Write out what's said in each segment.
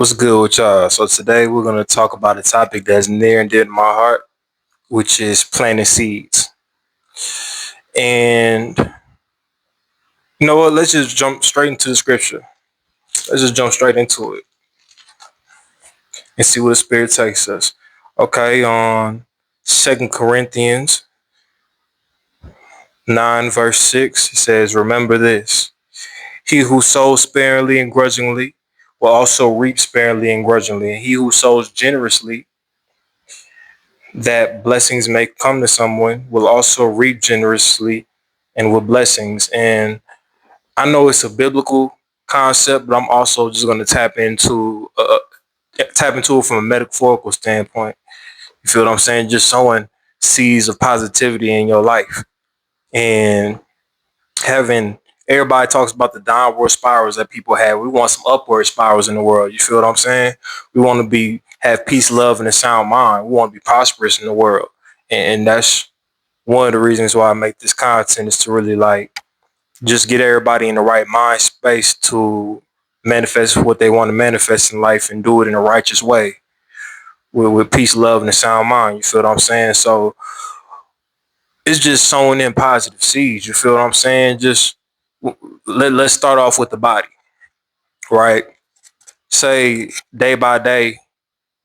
What's good with y'all? So today we're gonna talk about a topic that's near and dear to my heart, which is planting seeds. And you know what? Let's just jump straight into the scripture. Let's just jump straight into it and see where the Spirit takes us. Okay, on Second Corinthians 9 verse 6, it says, "Remember this: he who sows sparingly and grudgingly will also reap sparingly and grudgingly, and he who sows generously, that blessings may come to someone, will also reap generously and with blessings." And I know it's a biblical concept, but I'm also just going to tap into it from a metaphorical standpoint. You feel what I'm saying? Just sowing seeds of positivity in your life and having. Everybody talks about the downward spirals that people have. We want some upward spirals in the world. You feel what I'm saying? We want to have peace, love, and a sound mind. We want to be prosperous in the world, and that's one of the reasons why I make this content, is to really just get everybody in the right mind space to manifest what they want to manifest in life and do it in a righteous way with peace, love, and a sound mind. You feel what I'm saying? So it's just sowing in positive seeds. You feel what I'm saying? Just let's start off with the body, right? Say day by day,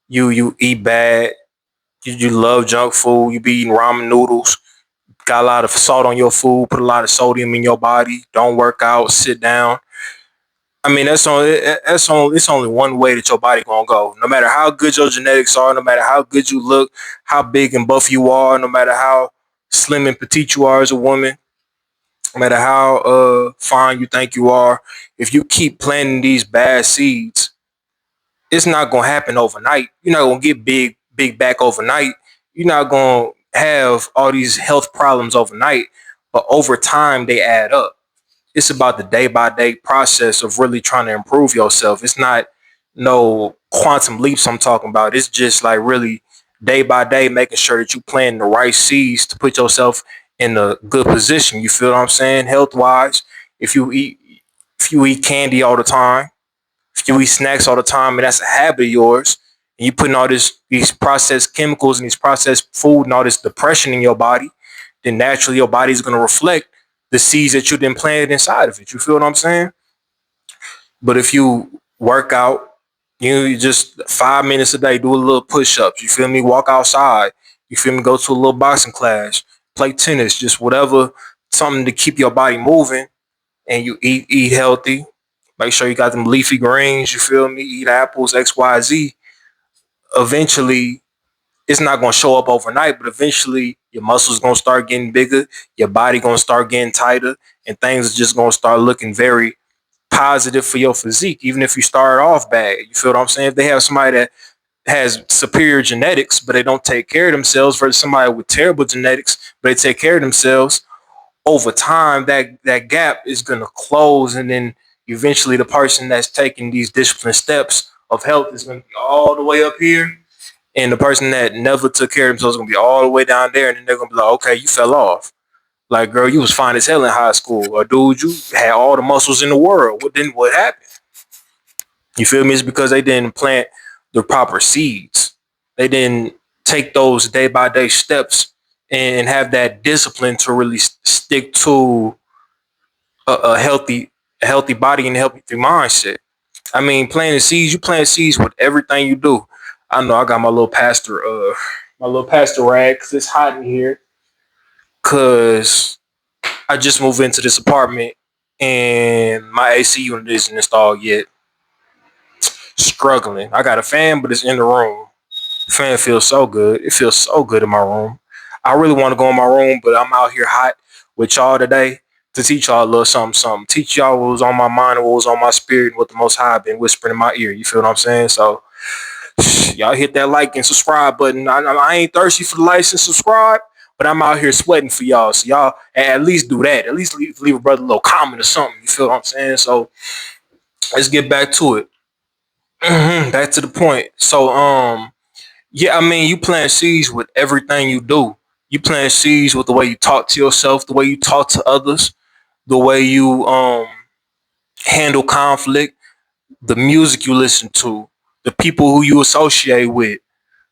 you eat bad, you love junk food, you be eating ramen noodles, got a lot of salt on your food, put a lot of sodium in your body, don't work out, sit down. I mean, it's only one way that your body gonna go. No matter how good your genetics are, no matter how good you look, how big and buff you are, no matter how slim and petite you are as a woman, no matter how fine you think you are, if you keep planting these bad seeds, it's not gonna happen overnight. You're not gonna get big back overnight. You're not gonna have all these health problems overnight, but over time they add up. It's about the day by day process of really trying to improve yourself. It's not no quantum leaps I'm talking about. It's just like really day by day making sure that you plant the right seeds to put yourself in a good position. You feel what I'm saying? Health wise, if you eat if you eat candy all the time, if you eat snacks all the time, and that's a habit of yours, and you putting all these processed chemicals and these processed food and all this depression in your body, then naturally your body's going to reflect the seeds that you didn't plant inside of it. You feel what I'm saying? But if you work out, you just 5 minutes a day, do a little push-ups. You feel me? Walk outside. You feel me? Go to a little boxing class, play tennis, just whatever, something to keep your body moving. And you eat healthy. Make sure you got them leafy greens. You feel me? Eat apples, XYZ. Eventually, it's not going to show up overnight, but eventually your muscles going to start getting bigger, your body going to start getting tighter, and things are just going to start looking very positive for your physique, even if you start off bad. You feel what I'm saying? If they have somebody that has superior genetics, but they don't take care of themselves, versus somebody with terrible genetics, but they take care of themselves, over time, that gap is going to close. And then eventually the person that's taking these disciplined steps of health is going to be all the way up here, and the person that never took care of themselves is gonna be all the way down there, and then they're gonna be like, okay, you fell off. Like, girl, you was fine as hell in high school. Or dude, you had all the muscles in the world. What happened? You feel me? It's because they didn't plant the proper seeds. They didn't take those day by day steps and have that discipline to really stick to a healthy body and a healthy mindset. I mean, planting seeds, you plant seeds with everything you do. I know I got my little pastor rag because it's hot in here. Cause I just moved into this apartment and my AC unit isn't installed yet. Struggling. I got a fan, but it's in the room. The fan feels so good. It feels so good in my room. I really want to go in my room, but I'm out here hot with y'all today to teach y'all a little something. Teach y'all what was on my mind and what was on my spirit and what the Most High been whispering in my ear. You feel what I'm saying? So y'all hit that like and subscribe button. I ain't thirsty for the likes and subscribe, but I'm out here sweating for y'all. So y'all at least do that. At least leave a brother a little comment or something. You feel what I'm saying? So let's get back to it. Back to the point. So yeah, I mean, you plant seeds with everything you do. You plant seeds with the way you talk to yourself, the way you talk to others, the way you handle conflict, the music you listen to, the people who you associate with,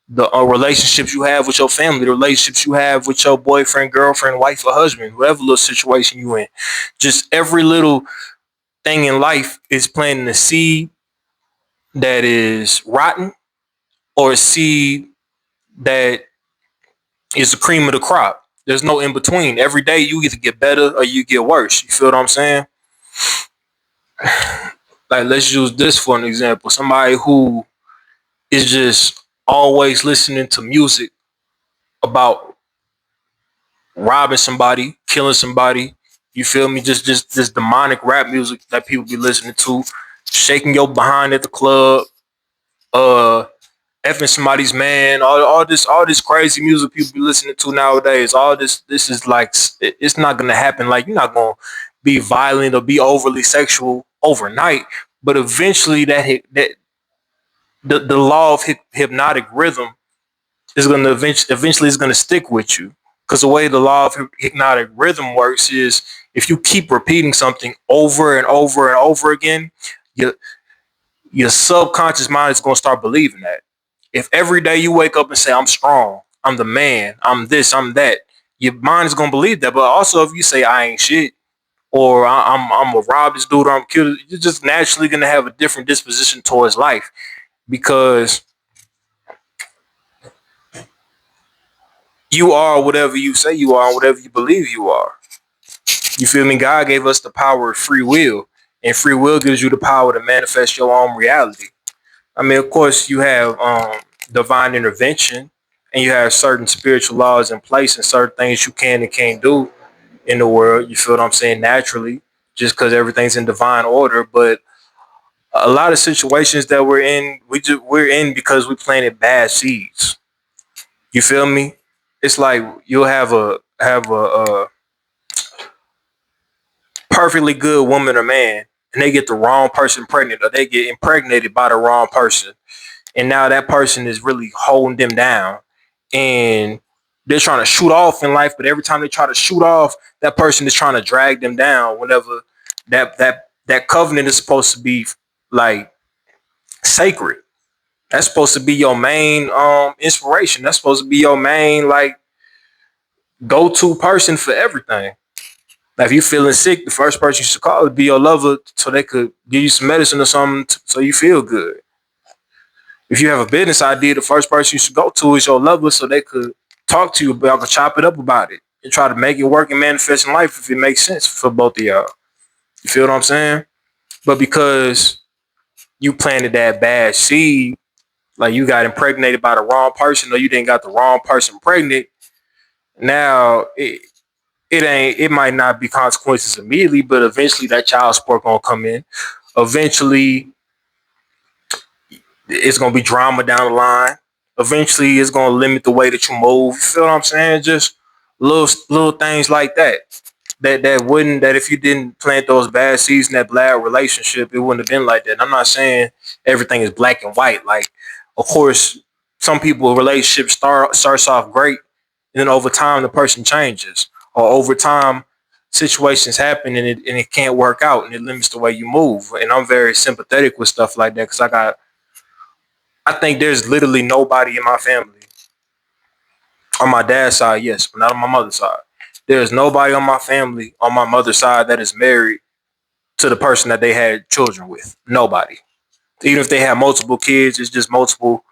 the relationships you have with your family, the relationships you have with your boyfriend, girlfriend, wife, or husband, whatever little situation you in. Just every little thing in life is planting a seed that is rotten or a seed that is the cream of the crop. There's no in between. Every day you either get better or you get worse. You feel what I'm saying? Like, let's use this for an example. Somebody who is just always listening to music about robbing somebody, killing somebody. You feel me? Just this demonic rap music that people be listening to, shaking your behind at the club, uh, effing somebody's man, all this crazy music people be listening to nowadays. All this is like it's not gonna happen. Like, you're not gonna be violent or be overly sexual overnight, but eventually that the law of hypnotic rhythm is gonna eventually is gonna stick with you. Because the way the law of hypnotic rhythm works is, if you keep repeating something over and over and over again, your your subconscious mind is gonna start believing that. If every day you wake up and say, I'm strong, I'm the man, I'm this, I'm that, your mind is gonna believe that. But also, if you say, I ain't shit, or I'm gonna rob this dude, or I'm kill, you're just naturally gonna have a different disposition towards life, because you are whatever you say you are and whatever you believe you are. You feel me? God gave us the power of free will, and free will gives you the power to manifest your own reality. I mean, of course, you have divine intervention, and you have certain spiritual laws in place and certain things you can and can't do in the world. You feel what I'm saying? Naturally, just because everything's in divine order. But a lot of situations that we're in because we planted bad seeds. You feel me? It's like you'll have a perfectly good woman or man, and they get the wrong person pregnant, or they get impregnated by the wrong person, and now that person is really holding them down, and they're trying to shoot off in life, but every time they try to shoot off, that person is trying to drag them down. Whenever that covenant is supposed to be like sacred, that's supposed to be your main inspiration. That's supposed to be your main like go-to person for everything. Like, if you're feeling sick, the first person you should call would be your lover, so they could give you some medicine or something so you feel good. If you have a business idea, the first person you should go to is your lover, so they could talk to you about, could chop it up about it and try to make it work and manifest in life if it makes sense for both of y'all. You feel what I'm saying? But because you planted that bad seed, like you got impregnated by the wrong person, or you didn't got the wrong person pregnant, now it might not be consequences immediately, but eventually that child support gonna come in. Eventually it's gonna be drama down the line. Eventually it's gonna limit the way that you move. You feel what I'm saying? Just little things like that. That if you didn't plant those bad seeds in that bad relationship, it wouldn't have been like that. I'm not saying everything is black and white. Like, of course, some people relationship starts off great, and then over time the person changes, or over time situations happen and it can't work out, and it limits the way you move. And I'm very sympathetic with stuff like that, because I think there's literally nobody in my family, on my dad's side, yes, but not on my mother's side. There's nobody on my family on my mother's side that is married to the person that they had children with. Nobody. Even if they have multiple kids, it's just multiple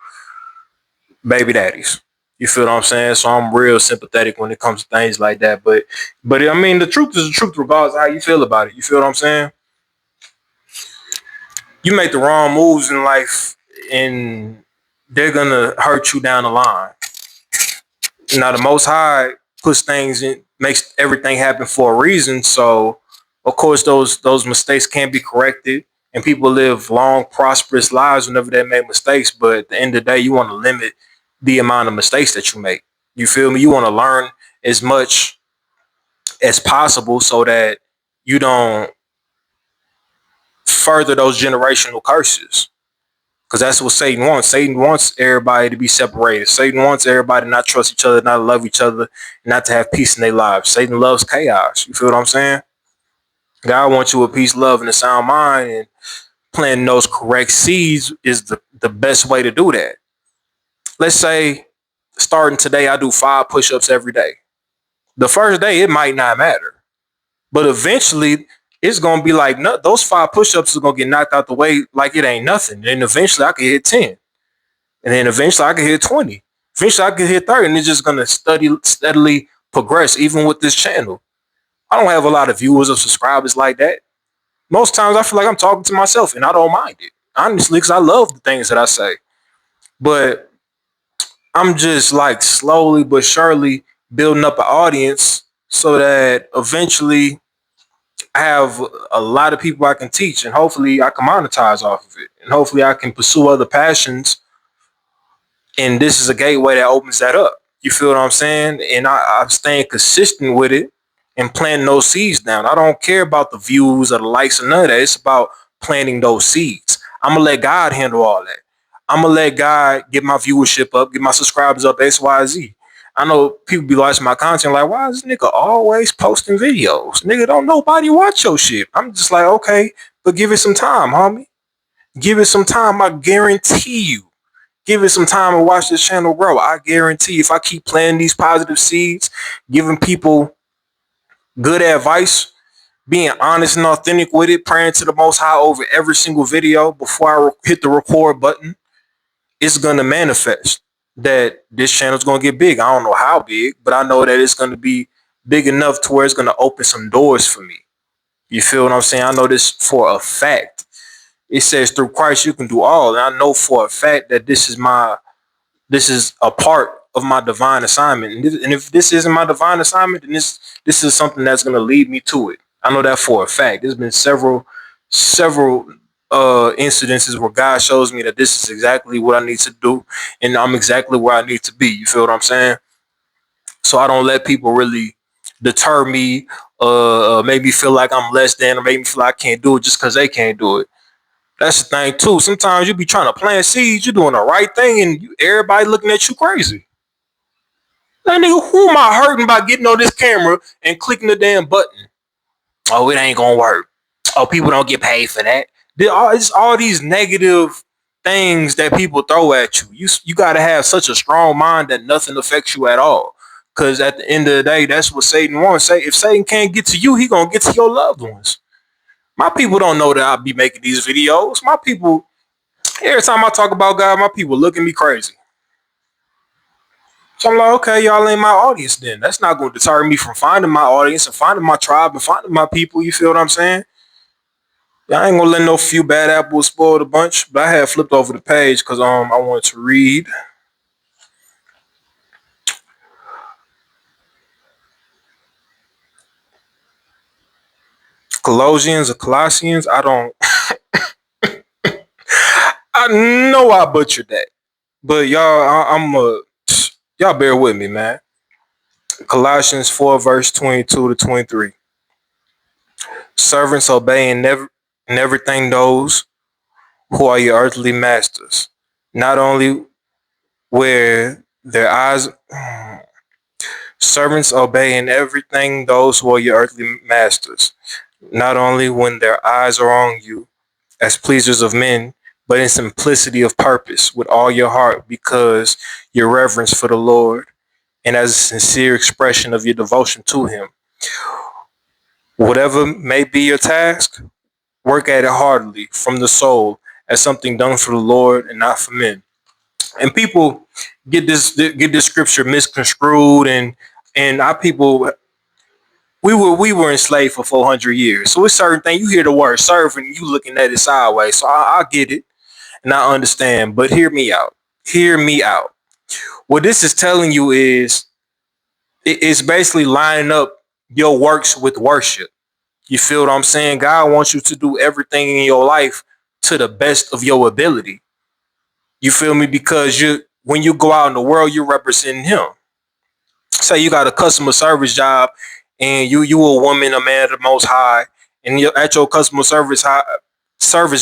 baby daddies. You feel what I'm saying? So I'm real sympathetic when it comes to things like that. But I mean, the truth is the truth, regardless of how you feel about it. You feel what I'm saying? You make the wrong moves in life, and they're gonna hurt you down the line. Now, the Most High puts things in, makes everything happen for a reason. So, of course, those mistakes can be corrected, and people live long, prosperous lives whenever they make mistakes. But at the end of the day, you want to limit the amount of mistakes that you make. You feel me? You want to learn as much as possible so that you don't further those generational curses. Because that's what Satan wants. Satan wants everybody to be separated. Satan wants everybody to not trust each other, not to love each other, not to have peace in their lives. Satan loves chaos. You feel what I'm saying? God wants you with peace, love, and a sound mind. And planting those correct seeds is the best way to do that. Let's say starting today, I do 5 push-ups every day. The first day, it might not matter, but eventually, it's gonna be like those 5 push-ups are gonna get knocked out the way like it ain't nothing. And eventually, I can hit 10, and then eventually, I can hit 20. Eventually, I can hit 30, and it's just gonna steadily progress. Even with this channel, I don't have a lot of viewers or subscribers like that. Most times, I feel like I'm talking to myself, and I don't mind it honestly because I love the things that I say. But I'm just like slowly but surely building up an audience so that eventually I have a lot of people I can teach, and hopefully I can monetize off of it, and hopefully I can pursue other passions. And this is a gateway that opens that up. You feel what I'm saying? And I'm staying consistent with it and planting those seeds down. I don't care about the views or the likes or none of that. It's about planting those seeds. I'm gonna let God handle all that. I'm gonna let God get my viewership up, get my subscribers up, X, Y, Z. I know people be watching my content like, why is this nigga always posting videos? Nigga, don't nobody watch your shit. I'm just like, okay, but give it some time, homie. Give it some time. I guarantee you. Give it some time and watch this channel grow. I guarantee if I keep planting these positive seeds, giving people good advice, being honest and authentic with it, praying to the Most High over every single video before I hit the record button, it's going to manifest that this channel is going to get big. I don't know how big, but I know that it's going to be big enough to where it's going to open some doors for me. You feel what I'm saying? I know this for a fact. It says through Christ you can do all. And I know for a fact that this is a part of my divine assignment. And if this isn't my divine assignment, then this is something that's going to lead me to it. I know that for a fact. There's been several incidences where God shows me that this is exactly what I need to do, and I'm exactly where I need to be. You feel what I'm saying? So I don't let people really deter me, make me feel like I'm less than, or make me feel like I can't do it just because they can't do it. That's the thing too. Sometimes you be trying to plant seeds, you're doing the right thing, and everybody looking at you crazy. That nigga, who am I hurting by getting on this camera and clicking the damn button? Oh, it ain't gonna work. Oh, people don't get paid for that. It's all these negative things that people throw at you. You gotta have such a strong mind that nothing affects you at all. Cause at the end of the day, that's what Satan wants. Say if Satan can't get to you, he gonna get to your loved ones. My people don't know that I'll be making these videos. My people, every time I talk about God, my people look at me crazy. So I'm like, okay, y'all ain't my audience then. That's not going to deter me from finding my audience and finding my tribe and finding my people. You feel what I'm saying? I ain't gonna let no few bad apples spoil the bunch. But I had flipped over the page because I wanted to read. Colossians. I don't. I know I butchered that, but y'all, y'all bear with me, man. Colossians 4 verse 22 to 23. Servants obeying in everything those who are your earthly masters, not only where their eyes. Servants obey in everything those who are your earthly masters, not only when their eyes are on you as pleasers of men, but in simplicity of purpose with all your heart, because your reverence for the Lord, and as a sincere expression of your devotion to Him. Whatever may be your task, work at it heartily from the soul as something done for the Lord and not for men. And people get this scripture misconstrued, and our people, we were enslaved for 400 years. So it's certain thing you hear the word serve and you looking at it sideways. So I get it and I understand, but hear me out. Hear me out. What this is telling you is it's basically lining up your works with worship. You feel what I'm saying? God wants you to do everything in your life to the best of your ability. You feel me? Because when you go out in the world, you're representing Him. Say you got a customer service job and you a woman, a man of the Most High, and you're at your customer service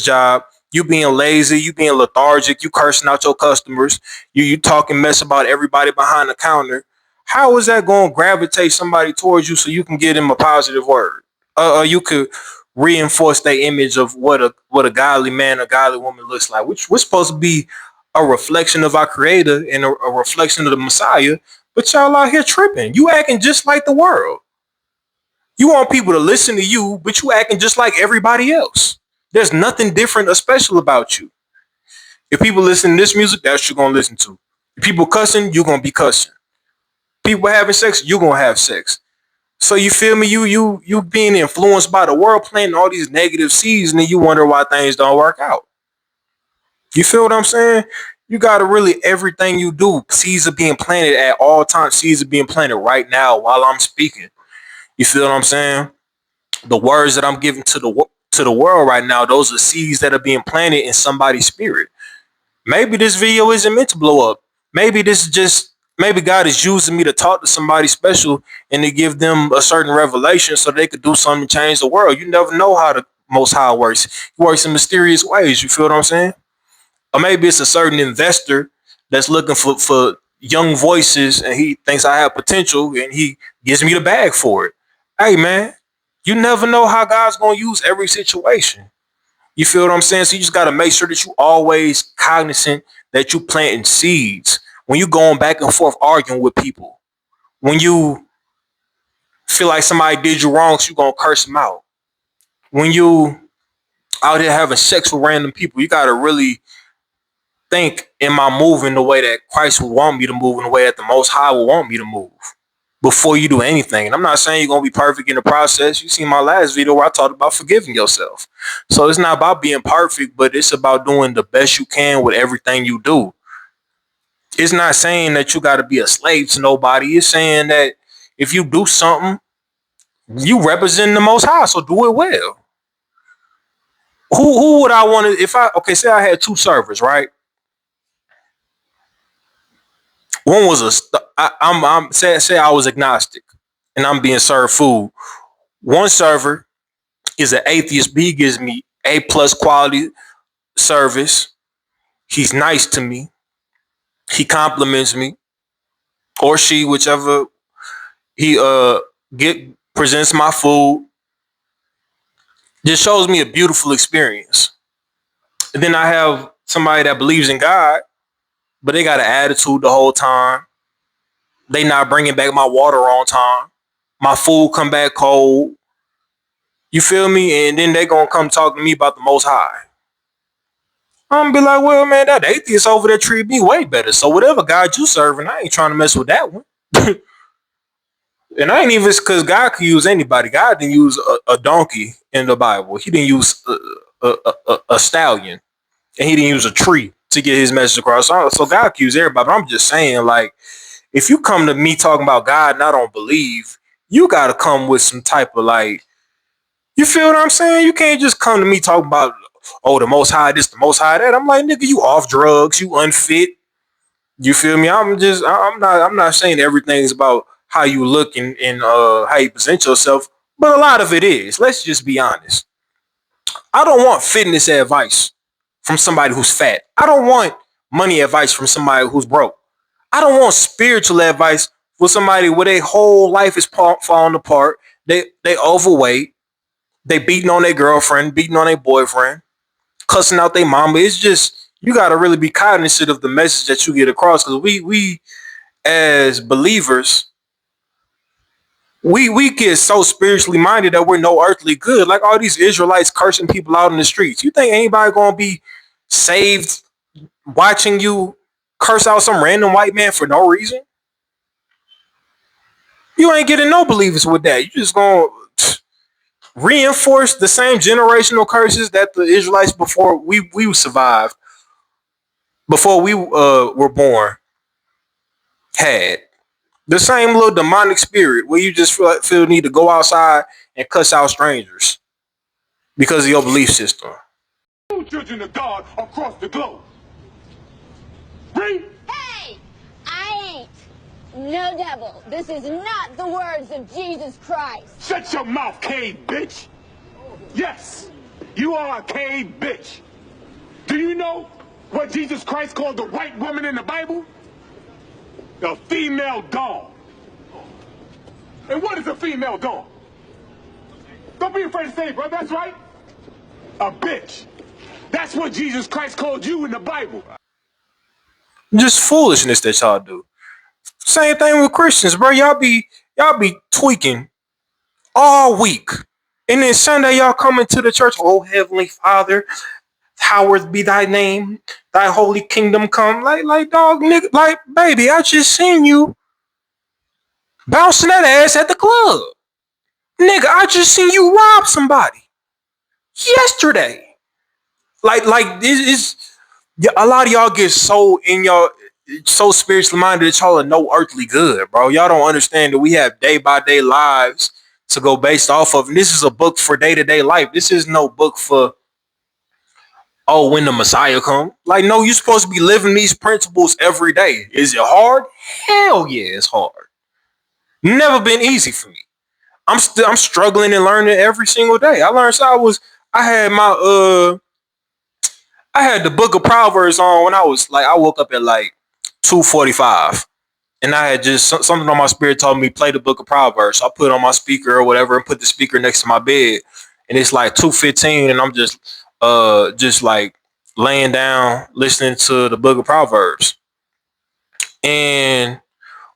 job, you being lazy, you being lethargic, you cursing out your customers, you talking mess about everybody behind the counter. How is that going to gravitate somebody towards you so you can give them a positive word? You could reinforce their image of what a godly man or godly woman looks like, which we're supposed to be a reflection of our creator and a reflection of the Messiah. But y'all out here tripping. You acting just like the world. You want people to listen to you, but you acting just like everybody else. There's nothing different or special about you. If people listen to this music, that's what you're gonna listen to. If people cussing, you're gonna be cussing. People having sex, you're gonna have sex. So you feel me? You being influenced by the world, planting all these negative seeds, and then you wonder why things don't work out. You feel what I'm saying? You gotta really, everything you do, seeds are being planted at all times. Seeds are being planted right now while I'm speaking. You feel what I'm saying? The words that I'm giving to the world right now, those are seeds that are being planted in somebody's spirit. Maybe this video isn't meant to blow up. Maybe this is just, maybe God is using me to talk to somebody special and to give them a certain revelation so they could do something to change the world. You never know how the Most High works. He works in mysterious ways. You feel what I'm saying? Or maybe it's a certain investor that's looking for young voices and he thinks I have potential and he gives me the bag for it. Hey, man, you never know how God's going to use every situation. You feel what I'm saying? So you just got to make sure that you always cognizant that you planting seeds. When you going back and forth arguing with people, when you feel like somebody did you wrong, so you going to curse them out. When you out here having sex with random people, you got to really think, am I moving the way that Christ would want me to move, in the way that the Most High would want me to move before you do anything. And I'm not saying you're going to be perfect in the process. You see my last video where I talked about forgiving yourself. So it's not about being perfect, but it's about doing the best you can with everything you do. It's not saying that you got to be a slave to nobody. It's saying that if you do something, you represent the Most High, so do it well. Who would I want to, if I, okay, say I had two servers, right? One was I'm say I was agnostic and I'm being served food. One server is an atheist, but he gives me A+ quality service. He's nice to me. He compliments me, or she, whichever. He get presents my food. Just shows me a beautiful experience. And then I have somebody that believes in God, but they got an attitude the whole time. They not bringing back my water on time. My food come back cold. You feel me? And then they gonna come talk to me about the Most High. I'm gonna be like, well, man, that atheist over there treat me way better. So whatever God you serving, I ain't trying to mess with that one. And I ain't even, because God could use anybody. God didn't use a donkey in the Bible. He didn't use a stallion, and he didn't use a tree to get his message across. So God could use everybody. But I'm just saying, like, if you come to me talking about God and I don't believe, you got to come with some type of, like, you feel what I'm saying? You can't just come to me talking about, oh, the Most High this, the Most High that. I'm like, nigga, you off drugs, you unfit. You feel me? I'm not saying everything is about how you look and how you present yourself, but a lot of it is. Let's just be honest. I don't want fitness advice from somebody who's fat. I don't want money advice from somebody who's broke. I don't want spiritual advice for somebody where their whole life is falling apart. They overweight. They beating on their girlfriend, beating on their boyfriend, cussing out their mama. It's just, you got to really be cognizant of the message that you get across, because we as believers, we get so spiritually minded that we're no earthly good. Like all these Israelites cursing people out in the streets. You think anybody gonna be saved watching you curse out some random white man for no reason? You ain't getting no believers with that. You just gonna reinforce the same generational curses that the Israelites before we survived, before we were born, had. The same little demonic spirit where you just feel the need to go outside and cuss out strangers because of your belief system. Children of God across the globe. Read. Hey! I ain't no devil. This is not the words of Jesus Christ. Shut your mouth, cave bitch. Yes, you are a cave bitch. Do you know what Jesus Christ called the white woman in the Bible? The female dog. And what is a female dog? Don't be afraid to say it, bro. That's right. A bitch. That's what Jesus Christ called you in the Bible. Just foolishness that y'all do. Same thing with Christians, bro. Y'all be tweaking all week. And then Sunday y'all come into the church, oh Heavenly Father, hallowed be thy name, thy holy kingdom come. Like dog, nigga, like baby, I just seen you bouncing that ass at the club. Nigga, I just seen you rob somebody yesterday. Like this is a lot of y'all get so in y'all so spiritually minded that y'all are no earthly good, bro. Y'all don't understand that we have day by day lives to go based off of. And this is a book for day to day life. This is no book for when the Messiah come. Like, no, you're supposed to be living these principles every day. Is it hard? Hell yeah, it's hard. Never been easy for me. I'm struggling and learning every single day. I learned I had I had the book of Proverbs on when I woke up at like 2:45. And I had just something on my spirit told me play the book of Proverbs. So I put it on my speaker or whatever and put the speaker next to my bed. And it's like 2:15 and I'm just like laying down listening to the book of Proverbs. And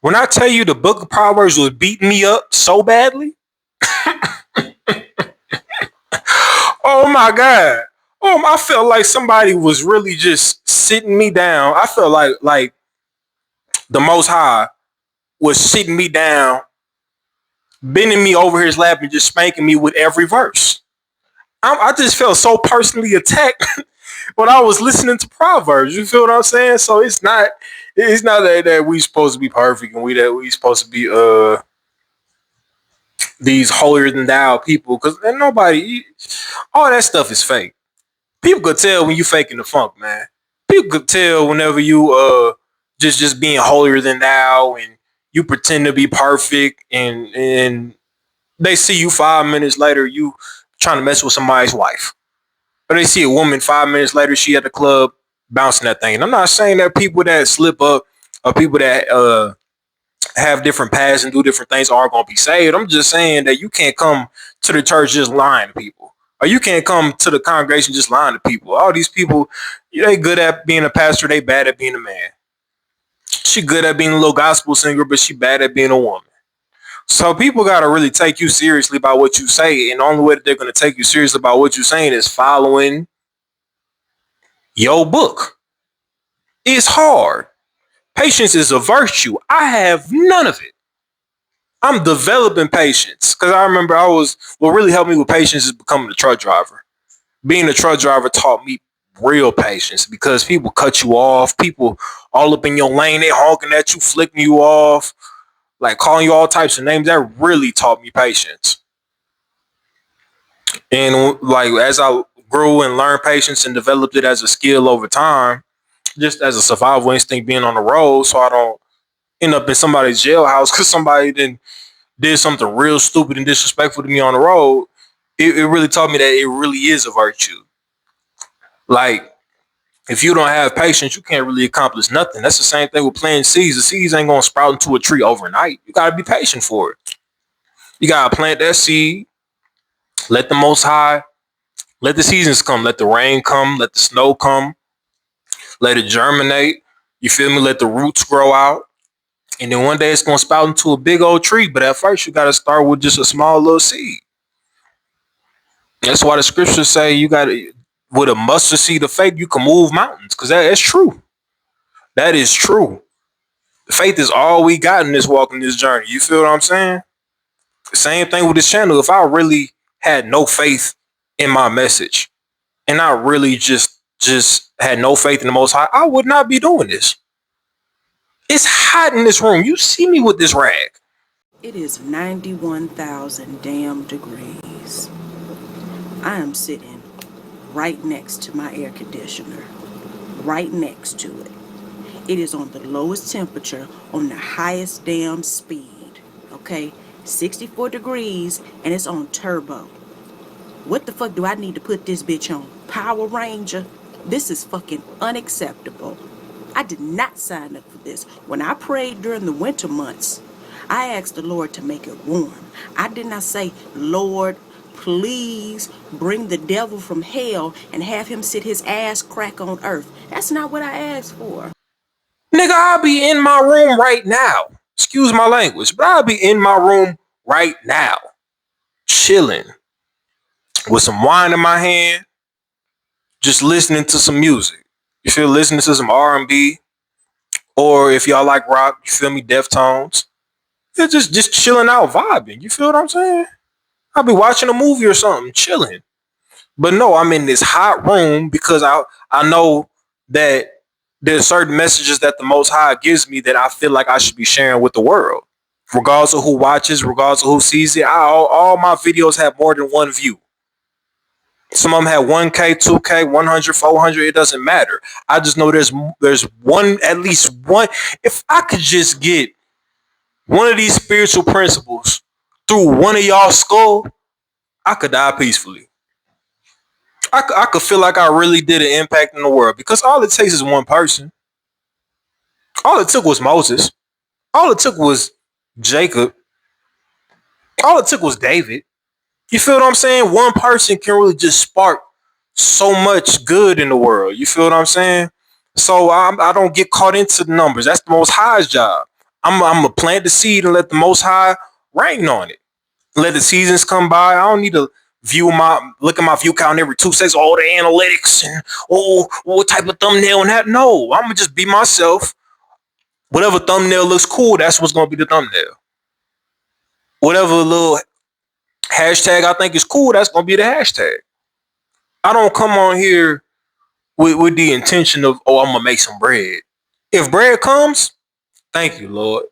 when I tell you the book of Proverbs was beating me up so badly, oh my God. I felt like somebody was really just sitting me down. I felt like the Most High was sitting me down, bending me over his lap and just spanking me with every verse. I just felt so personally attacked when I was listening to Proverbs. You feel what I'm saying? So it's not that we supposed to be perfect and we supposed to be these holier than thou people, because all that stuff is fake. People could tell when you faking the funk, man. People could tell whenever you just being holier than thou and you pretend to be perfect and they see you 5 minutes later you trying to mess with somebody's wife. Or they see a woman 5 minutes later, she at the club bouncing that thing. And I'm not saying that people that slip up or people that have different paths and do different things are going to be saved. I'm just saying that you can't come to the church just lying to people. Or you can't come to the congregation just lying to people. All these people, they good at being a pastor, they bad at being a man. She good at being a little gospel singer, but she bad at being a woman. So people got to really take you seriously about what you say. And the only way that they're going to take you seriously about what you're saying is following your book. It's hard. Patience is a virtue. I have none of it. I'm developing patience because I remember what really helped me with patience is becoming a truck driver. Being a truck driver taught me real patience because people cut you off. People all up in your lane, they honking at you, flicking you off, like calling you all types of names. That really taught me patience. And like as I grew and learned patience and developed it as a skill over time, just as a survival instinct being on the road, so I don't end up in somebody's jailhouse because somebody did something real stupid and disrespectful to me on the road. It really taught me that it really is a virtue. Like, if you don't have patience, you can't really accomplish nothing. That's the same thing with planting seeds. The seeds ain't gonna sprout into a tree overnight. You gotta be patient for it. You gotta plant that seed, let the Most High, let the seasons come, let the rain come, let the snow come, let it germinate. You feel me? Let the roots grow out. And then one day it's gonna sprout into a big old tree. But at first you gotta start with just a small little seed. That's why the scriptures say you gotta with a mustard seed of faith, you can move mountains. Cause that's true. That is true. Faith is all we got in this walk in this journey. You feel what I'm saying? Same thing with this channel. If I really had no faith in my message and I really just had no faith in the Most High, I would not be doing this. It's hot in this room. You see me with this rag. It is 91,000 damn degrees. I am sitting right next to my air conditioner. Right next to it. It is on the lowest temperature on the highest damn speed. Okay? 64 degrees and it's on turbo. What the fuck do I need to put this bitch on? Power Ranger? This is fucking unacceptable. I did not sign up for this. When I prayed during the winter months, I asked the Lord to make it warm. I did not say, Lord, please bring the devil from hell and have him sit his ass crack on earth. That's not what I asked for. Nigga, I'll be in my room right now. Excuse my language, but I'll be in my room right now, chilling with some wine in my hand, just listening to some music. You feel listening to some R&B, or if y'all like rock, you feel me, Deftones. Yeah, just chilling out, vibing. You feel what I'm saying? I'll be watching a movie or something, chilling. But no, I'm in this hot room because I know that there's certain messages that the Most High gives me that I feel like I should be sharing with the world. Regardless of who watches, regardless of who sees it, all my videos have more than one view. Some of them have 1K, 2K, 100, 400. It doesn't matter. I just know there's one, at least one. If I could just get one of these spiritual principles through one of y'all skull, I could die peacefully. I could feel like I really did an impact in the world because all it takes is one person. All it took was Moses. All it took was Jacob. All it took was David. You feel what I'm saying? One person can really just spark so much good in the world. You feel what I'm saying? So I don't get caught into the numbers. That's the Most High's job. I'm going to plant the seed and let the Most High rain on it. Let the seasons come by. I don't need to look at my view count every 2 seconds, all the analytics and what type of thumbnail and that. No, I'm gonna just be myself. Whatever thumbnail looks cool, that's what's gonna be the thumbnail. Whatever little hashtag I think is cool, that's gonna be the hashtag. I don't come on here with the intention of, I'm gonna make some bread. If bread comes, thank you, Lord.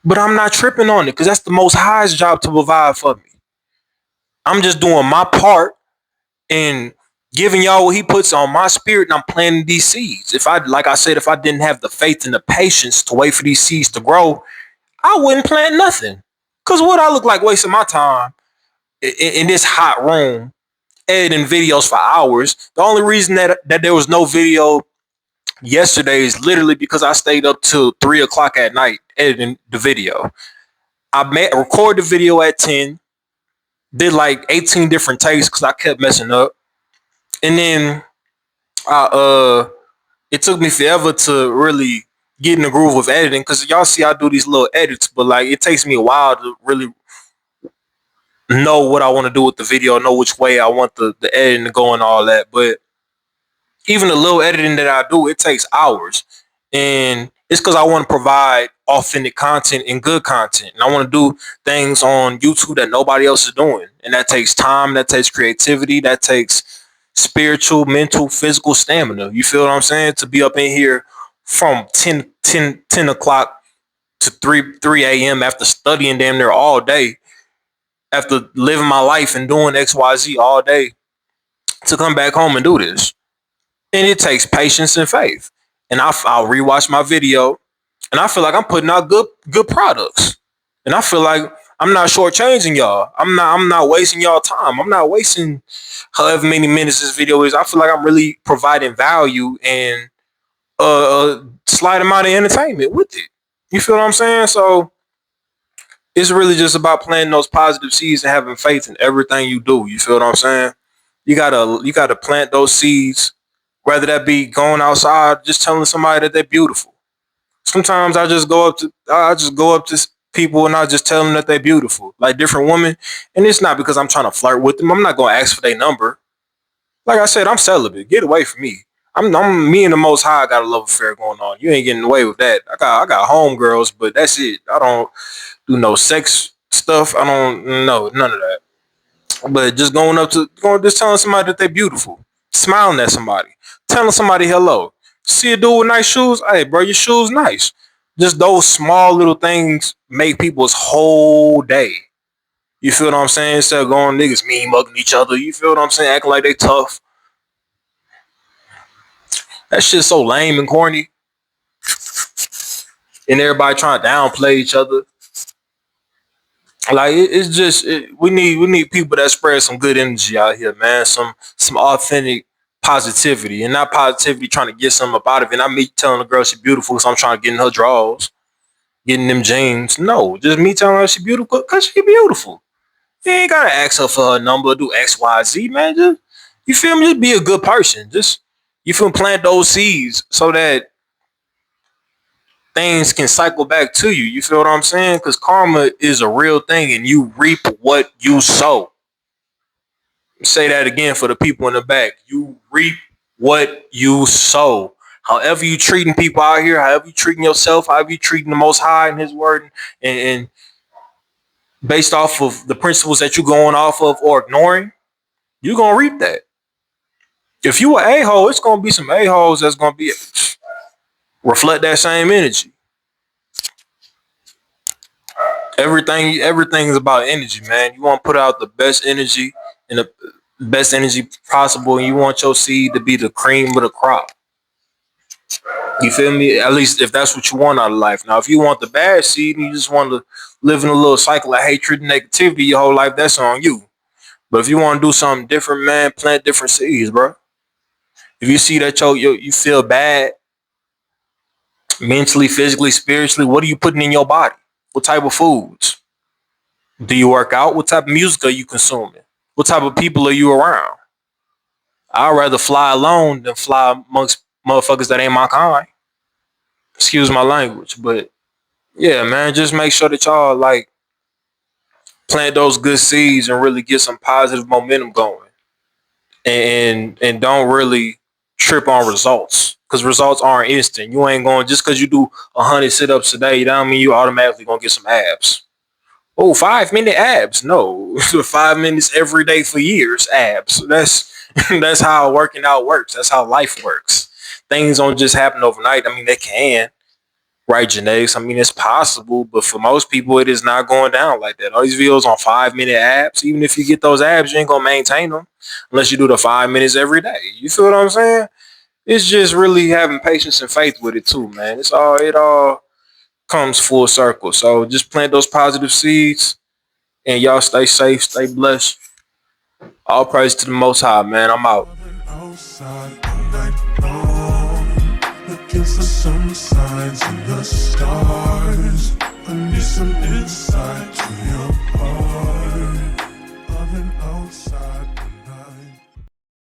But I'm not tripping on it because that's the Most High's job to provide for me. I'm just doing my part and giving y'all what he puts on my spirit, and I'm planting these seeds. Like I said, if I didn't have the faith and the patience to wait for these seeds to grow, I wouldn't plant nothing. Cause what I look like wasting my time in this hot room editing videos for hours. The only reason that there was no video yesterday is literally because I stayed up till 3 o'clock at night editing the video. I record the video at 10, did like 18 different takes because I kept messing up. And then it took me forever to really get in the groove of editing because y'all see I do these little edits, but like it takes me a while to really know what I want to do with the video, know which way I want the editing to go and all that. But even the little editing that I do, it takes hours. And it's because I want to provide authentic content and good content. And I want to do things on YouTube that nobody else is doing. And that takes time, that takes creativity, that takes spiritual, mental, physical stamina. You feel what I'm saying? To be up in here from 10 o'clock to 3 a.m. after studying damn near all day, after living my life and doing XYZ all day, to come back home and do this. And it takes patience and faith. And I'll rewatch my video, and I feel like I'm putting out good products. And I feel like I'm not shortchanging y'all. I'm not wasting y'all time. I'm not wasting however many minutes this video is. I feel like I'm really providing value and slight amount of entertainment with it. You feel what I'm saying? So it's really just about planting those positive seeds and having faith in everything you do. You feel what I'm saying? You gotta plant those seeds, whether that be going outside, just telling somebody that they're beautiful. Sometimes I just go up to people and I just tell them that they're beautiful, like different women. And it's not because I'm trying to flirt with them. I'm not gonna ask for their number. Like I said, I'm celibate. Get away from me. I'm me and the Most High got a love affair going on. You ain't getting away with that. I got homegirls, but that's it. I don't do no sex stuff. I don't know none of that. But just just telling somebody that they're beautiful, smiling at somebody, telling somebody hello. See a dude with nice shoes. Hey, bro, your shoes nice. Just those small little things make people's whole day. You feel what I'm saying? Instead of going niggas mean mugging each other. You feel what I'm saying? Acting like they tough. That shit's so lame and corny. And everybody trying to downplay each other. Like it's just we need people that spread some good energy out here, man. Some authentic positivity, and not positivity trying to get something up out of it. Not me telling the girl she's beautiful because I'm trying to get in her drawers, getting them jeans. No, just me telling her she's beautiful because she's beautiful. You ain't gotta ask her for her number, do X, Y, Z, man. Just, you feel me? Just be a good person. Just, you feel me? Plant those seeds so that things can cycle back to you. You feel what I'm saying? Because karma is a real thing, and you reap what you sow. Say that again for the people in the back. You reap what you sow. However you treating people out here, however you treating yourself, however you treating the Most High and His Word, and based off of the principles that you're going off of or ignoring, you're gonna reap that. If you an a-hole, it's gonna be some a-holes that's gonna be reflect that same energy. Everything is about energy, man. You want to put out the best energy and the best energy possible, and you want your seed to be the cream of the crop. You feel me? At least if that's what you want out of life. Now, if you want the bad seed and you just want to live in a little cycle of hatred and negativity your whole life, that's on you. But if you want to do something different, man, plant different seeds, bro. If you see that you feel bad mentally, physically, spiritually, what are you putting in your body? What type of foods? Do you work out? What type of music are you consuming? What type of people are you around? I'd rather fly alone than fly amongst motherfuckers that ain't my kind. Excuse my language, but yeah, man, just make sure that y'all like plant those good seeds and really get some positive momentum going, and don't really trip on results because results aren't instant. You ain't going just because you do 100 sit-ups a day. That don't mean you automatically gonna get some abs. Oh, 5 minute abs. No, 5 minutes every day for years, abs. That's how working out works. That's how life works. Things don't just happen overnight. I mean, they can, right? Genetics. I mean, it's possible, but for most people, it is not going down like that. All these videos on 5 minute abs, even if you get those abs, you ain't gonna maintain them unless you do the 5 minutes every day. You feel what I'm saying? It's just really having patience and faith with it too, man. It all comes full circle. So just plant those positive seeds. And y'all stay safe, stay blessed. All praise to the Most High, man. I'm out. Outside all night long, looking for some signs in the stars. I need some insight to your